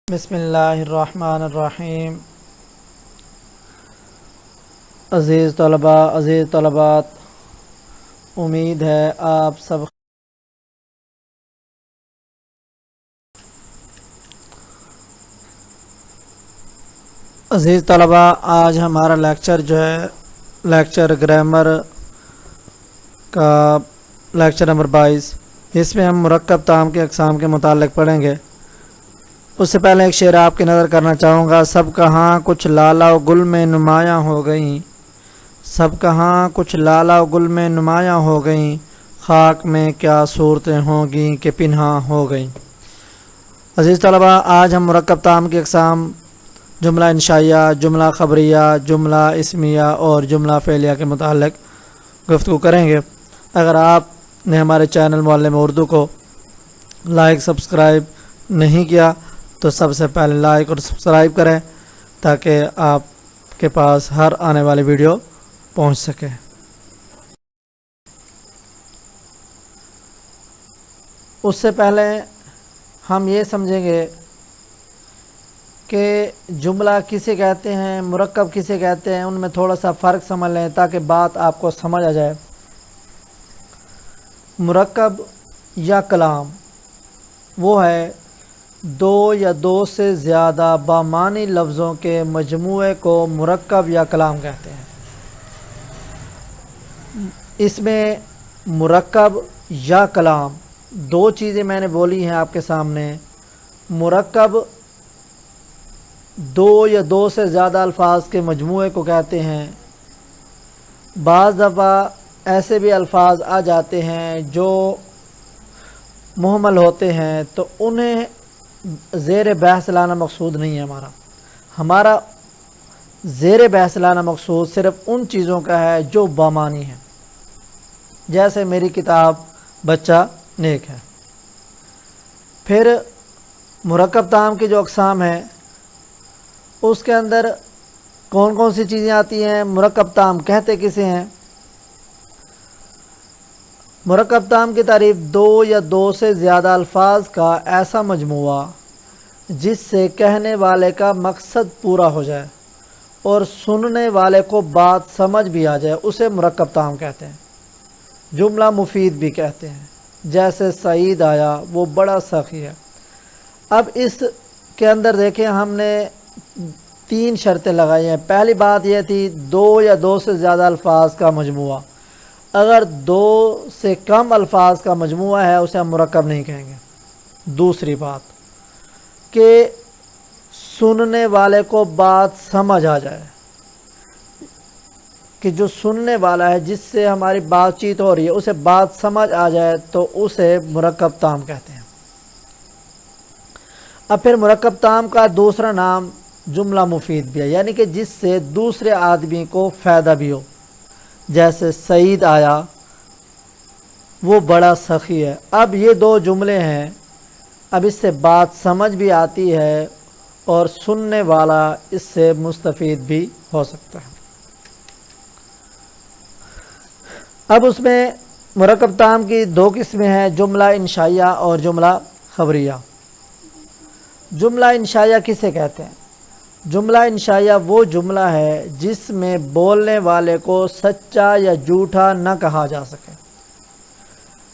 بسم اللہ الرحمن الرحیم۔ عزیز طلباء، عزیز طلبات، امید ہے آپ سب عزیز طلباء، آج ہمارا لیکچر لیکچر گرامر کا لیکچر نمبر 22، اس میں ہم مرکب تام کے اقسام کے متعلق پڑھیں گے۔ اس سے پہلے ایک شعر آپ کی نظر کرنا چاہوں گا۔ سب کہاں کچھ لالا و گل میں نمایاں ہو گئیں، سب کہاں کچھ لالا و گل میں نمایاں ہو گئیں، خاک میں کیا صورتیں ہوں گی کہ پنہاں ہو گئیں۔ عزیز طلباء، آج ہم مرکب تام کی اقسام جملہ انشائیہ، جملہ خبریہ، جملہ اسمیہ اور جملہ فعلیہ کے متعلق گفتگو کریں گے۔ اگر آپ نے ہمارے چینل معلم اردو کو لائک سبسکرائب نہیں کیا تو سب سے پہلے لائک اور سبسکرائب کریں تاکہ آپ کے پاس ہر آنے والی ویڈیو پہنچ سکے۔ اس سے پہلے ہم یہ سمجھیں گے کہ جملہ کسے کہتے ہیں، مرکب کسے کہتے ہیں، ان میں تھوڑا سا فرق سمجھ لیں تاکہ بات آپ کو سمجھ آ جائے۔ مرکب یا کلام وہ ہے دو یا دو سے زیادہ بامعنی لفظوں کے مجموعے کو مرکب یا کلام کہتے ہیں۔ اس میں مرکب یا کلام دو چیزیں میں نے بولی ہیں آپ کے سامنے۔ مرکب دو یا دو سے زیادہ الفاظ کے مجموعے کو کہتے ہیں۔ بعض دفعہ ایسے بھی الفاظ آ جاتے ہیں جو مہمل ہوتے ہیں تو انہیں زیر بحث لانا مقصود نہیں ہے۔ ہمارا زیر بحث لانا مقصود صرف ان چیزوں کا ہے جو بامعنی ہیں، جیسے میری کتاب بچہ نیک ہے۔ پھر مرکب تام کی جو اقسام ہیں اس کے اندر کون کون سی چیزیں آتی ہیں، مرکب تام کہتے کسے ہیں؟ مرکب تام کی تعریف دو یا دو سے زیادہ الفاظ کا ایسا مجموعہ جس سے کہنے والے کا مقصد پورا ہو جائے اور سننے والے کو بات سمجھ بھی آ جائے، اسے مرکب تام کہتے ہیں۔ جملہ مفید بھی کہتے ہیں، جیسے سعید آیا وہ بڑا سخی ہے۔ اب اس کے اندر دیکھیں ہم نے تین شرطیں لگائی ہیں۔ پہلی بات یہ تھی دو یا دو سے زیادہ الفاظ کا مجموعہ۔ اگر دو سے کم الفاظ کا مجموعہ ہے اسے ہم مرکب نہیں کہیں گے۔ دوسری بات کہ سننے والے کو بات سمجھ آ جائے، کہ جو سننے والا ہے جس سے ہماری بات چیت ہو رہی ہے اسے بات سمجھ آ جائے تو اسے مرکب تام کہتے ہیں۔ اب پھر مرکب تام کا دوسرا نام جملہ مفید بھی ہے، یعنی کہ جس سے دوسرے آدمی کو فائدہ بھی ہو، جیسے سعید آیا وہ بڑا سخی ہے۔ اب یہ دو جملے ہیں، اب اس سے بات سمجھ بھی آتی ہے اور سننے والا اس سے مستفید بھی ہو سکتا ہے۔ اب اس میں مرکب تام کی دو قسمیں ہیں، جملہ انشائیہ اور جملہ خبریہ۔ جملہ انشائیہ کسے کہتے ہیں؟ جملہ انشائیہ وہ جملہ ہے جس میں بولنے والے کو سچا یا جھوٹا نہ کہا جا سکے۔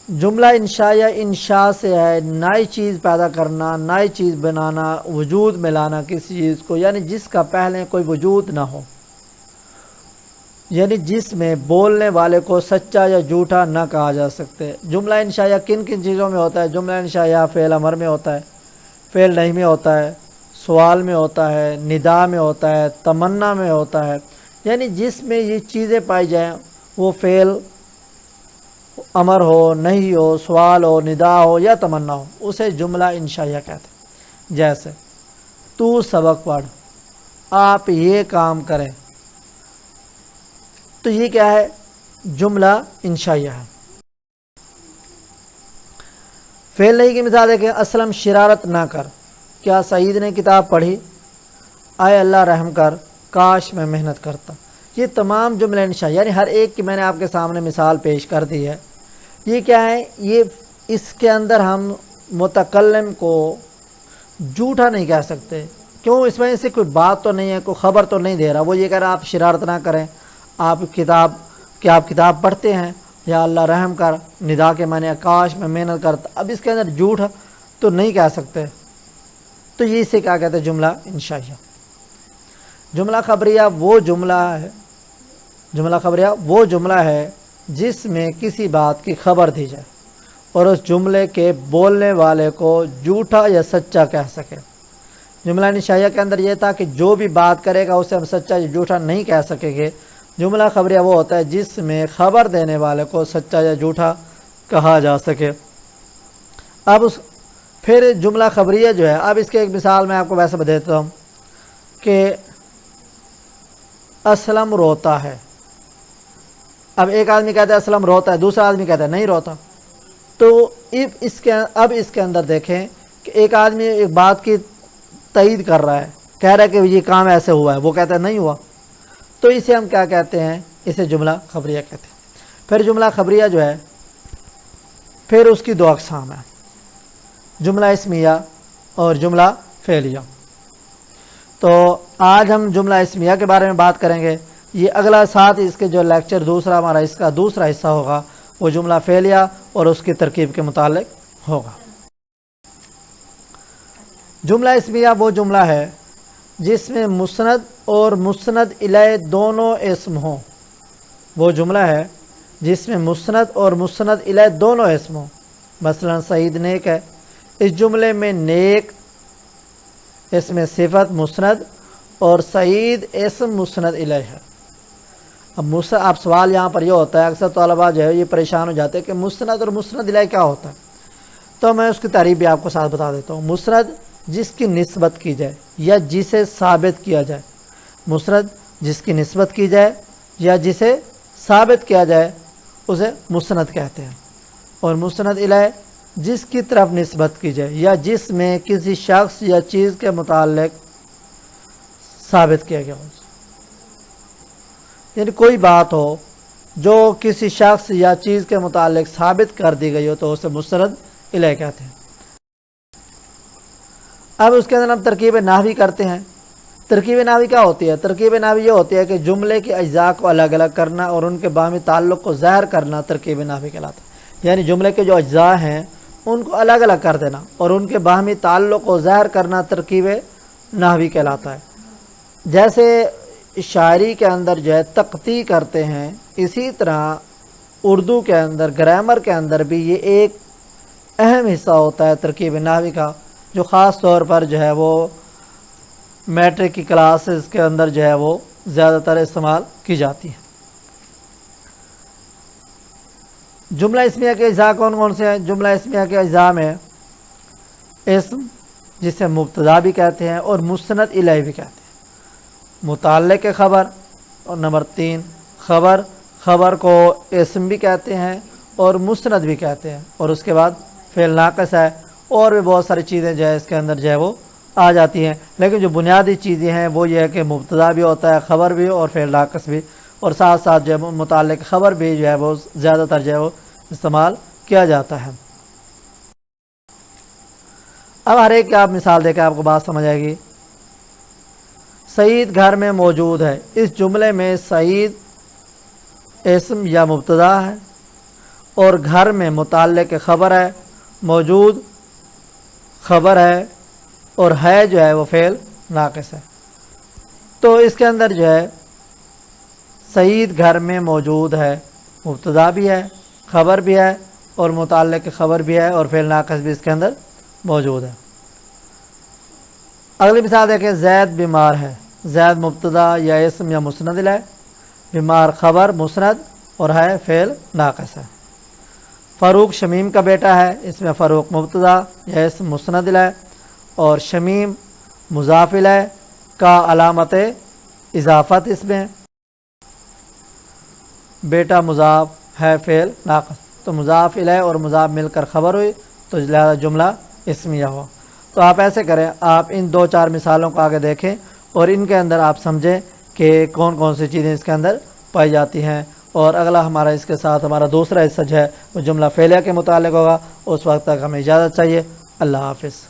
جملہ انشائیہ انشاء سے ہے، نئی چیز پیدا کرنا، نئی چیز بنانا، وجود میں لانا کسی چیز کو، یعنی جس کا پہلے کوئی وجود نہ ہو، یعنی جس میں بولنے والے کو سچا یا جھوٹا نہ کہا جا سکتے۔ جملہ انشائیہ کن کن چیزوں میں ہوتا ہے؟ جملہ انشائیہ فعل امر میں ہوتا ہے، فعل نہیں میں ہوتا ہے، سوال میں ہوتا ہے، ندا میں ہوتا ہے، تمنا میں ہوتا ہے، یعنی جس میں یہ چیزیں پائی جائیں، وہ فعل امر ہو، نہیں ہو، سوال ہو، ندا ہو یا تمنا ہو، اسے جملہ انشائیہ کہتے ہیں۔ جیسے تو سبق پڑھ، آپ یہ کام کریں، تو یہ کیا ہے؟ جملہ انشائیہ ہے۔ فعل نہیں کی مثال دیکھیں، اسلم شرارت نہ کر، کیا سعید نے کتاب پڑھی؟ آئے اللہ رحم کر، کاش میں محنت کرتا۔ یہ تمام جملے انشائیہ، یعنی ہر ایک کی میں نے آپ کے سامنے مثال پیش کر دی ہے۔ یہ کیا ہے؟ یہ اس کے اندر ہم متکلم کو جھوٹا نہیں کہہ سکتے. کیوں؟ اس وجہ سے کوئی بات تو نہیں ہے, کوئی خبر تو نہیں دے رہا. وہ یہ کہہ رہا آپ شرارت نہ کریں, آپ کتاب پڑھتے ہیں, یا اللہ رحم کر, ندا کے معنی کاش میں محنت کرتا. اب اس کے اندر جھوٹ تو نہیں کہہ سکتے. تو یہ اسے کیا کہتے ہیں؟ جملہ انشائیہ. جملہ خبریہ وہ جملہ ہے جس میں کسی بات کی خبر دی جائے اور اس جملے کے بولنے والے کو جھوٹا یا سچا کہہ سکے. جملہ انشائیہ کے اندر یہ تھا کہ جو بھی بات کرے گا اسے ہم سچا یا جھوٹا نہیں کہہ سکیں گے. جملہ خبریہ وہ ہوتا ہے جس میں خبر دینے والے کو سچا یا جھوٹا کہا جا سکے. اب پھر جملہ خبریہ جو ہے, اب اس کے ایک مثال میں آپ کو ویسے بتا ہوں کہ اسلم روتا ہے. اب ایک آدمی کہتا ہے اسلم روتا ہے, دوسرا آدمی کہتا ہے نہیں روتا. تو اب اس کے اندر دیکھیں کہ ایک آدمی ایک بات کی تائید کر رہا ہے, کہہ رہا ہے کہ یہ کام ایسے ہوا ہے, وہ کہتا ہے نہیں ہوا. تو اسے ہم کیا کہتے ہیں؟ اسے جملہ خبریہ کہتے ہیں. پھر جملہ خبریہ جو ہے پھر اس کی دو اقسام ہیں, جملہ اسمیہ اور جملہ فعلیہ. تو آج ہم جملہ اسمیہ کے بارے میں بات کریں گے. یہ اگلا ساتھ اس کے جو لیکچر دوسرا ہمارا اس کا دوسرا حصہ ہوگا وہ جملہ فعلیہ اور اس کی ترکیب کے متعلق ہوگا. جملہ اسمیہ وہ جملہ ہے جس میں مسند اور مسند الیہ دونوں اسم ہوں. وہ جملہ ہے جس میں مسند اور مسند الیہ دونوں اسم ہوں. مثلا سعید نیک ہے, اس جملے میں نیک اس میں صفت مسند اور سعید اسم مسند الیہ ہے. اب سوال یہاں پر یہ ہوتا ہے, اکثر طلباء جو ہے یہ پریشان ہو جاتے ہیں کہ مسند اور مسند الیہ کیا ہوتا ہے. تو میں اس کی تعریف بھی آپ کو ساتھ بتا دیتا ہوں. مسند جس کی نسبت کی جائے یا جسے ثابت کیا جائے. مسند جس کی نسبت کی جائے یا جسے ثابت کیا جائے اسے مسند کہتے ہیں. اور مسند الیہ جس کی طرف نسبت کی جائے یا جس میں کسی شخص یا چیز کے متعلق ثابت کیا گیا ہو. یعنی کوئی بات ہو جو کسی شخص یا چیز کے متعلق ثابت کر دی گئی ہو تو اسے مسند الیہ کہتے ہیں. اب اس کے اندر ہم ترکیب نحوی کرتے ہیں. ترکیب نحوی کیا ہوتی ہے؟ ترکیب نحوی یہ ہوتی ہے کہ جملے کے اجزاء کو الگ الگ کرنا اور ان کے باہمی تعلق کو ظاہر کرنا ترکیب نحوی کہلاتا ہے. یعنی جملے کے جو اجزاء ہیں ان کو الگ الگ کر دینا اور ان کے باہمی تعلق کو ظاہر کرنا ترکیب نحوی کہلاتا ہے. جیسے شاعری کے اندر جو ہے تقطیع کرتے ہیں, اسی طرح اردو کے اندر گرامر کے اندر بھی یہ ایک اہم حصہ ہوتا ہے ترکیب نحوی کا, جو خاص طور پر جو ہے وہ میٹرک کی کلاسز کے اندر جو ہے وہ زیادہ تر استعمال کی جاتی ہے. جملہ اسمیہ کے اجزاء کون کون سے ہیں؟ جملہ اسمیہ کے اجزاء میں اسم جسے مبتدا بھی کہتے ہیں اور مسند الیہ بھی کہتے ہیں, متعلق خبر, اور نمبر 3 خبر کو اسم بھی کہتے ہیں اور مسند بھی کہتے ہیں, اور اس کے بعد فعل ناقص ہے, اور بھی بہت ساری چیزیں جو ہے اس کے اندر جو ہے وہ آ جاتی ہیں. لیکن جو بنیادی چیزیں ہیں وہ یہ ہے کہ مبتدا بھی ہوتا ہے, خبر بھی اور فعل ناقص بھی, اور ساتھ ساتھ جو ہے متعلق خبر بھی جو ہے وہ زیادہ تر جو ہے وہ استعمال کیا جاتا ہے. اب ہر ایک کی آپ مثال دے کے آپ کو بات سمجھ آئے گی. سعید گھر میں موجود ہے, اس جملے میں سعید اسم یا مبتدا ہے اور گھر میں متعلق خبر ہے, موجود خبر ہے اور ہے جو ہے وہ فعل ناقص ہے. تو اس کے اندر جو ہے سعید گھر میں موجود ہے, مبتدا بھی ہے, خبر بھی ہے اور متعلق خبر بھی ہے اور فعل ناقص بھی اس کے اندر موجود ہے. اگلی مثال دیکھیں, زید بیمار ہے. زید مبتدا یا اسم یا مسند الیہ, بیمار خبر مسند اور ہے فعل ناقص ہے. فاروق شمیم کا بیٹا ہے, اس میں فاروق مبتدا یا اسم مسند الیہ اور شمیم مضاف الیہ کا علامت اضافت اس میں, بیٹا مضاف ہے فعل ناقص, تو مضاف الیہ اور مضاف مل کر خبر ہوئی تو لہذا جملہ اسمیہ ہوا. تو آپ ایسے کریں, آپ ان 2-4 مثالوں کو آگے دیکھیں اور ان کے اندر آپ سمجھیں کہ کون کون سی چیزیں اس کے اندر پائی جاتی ہیں. اور اگلا ہمارا اس کے ساتھ ہمارا دوسرا حصہ جو ہے وہ جملہ فعلیہ کے متعلق ہوگا. اس وقت تک ہمیں اجازت چاہیے. اللہ حافظ.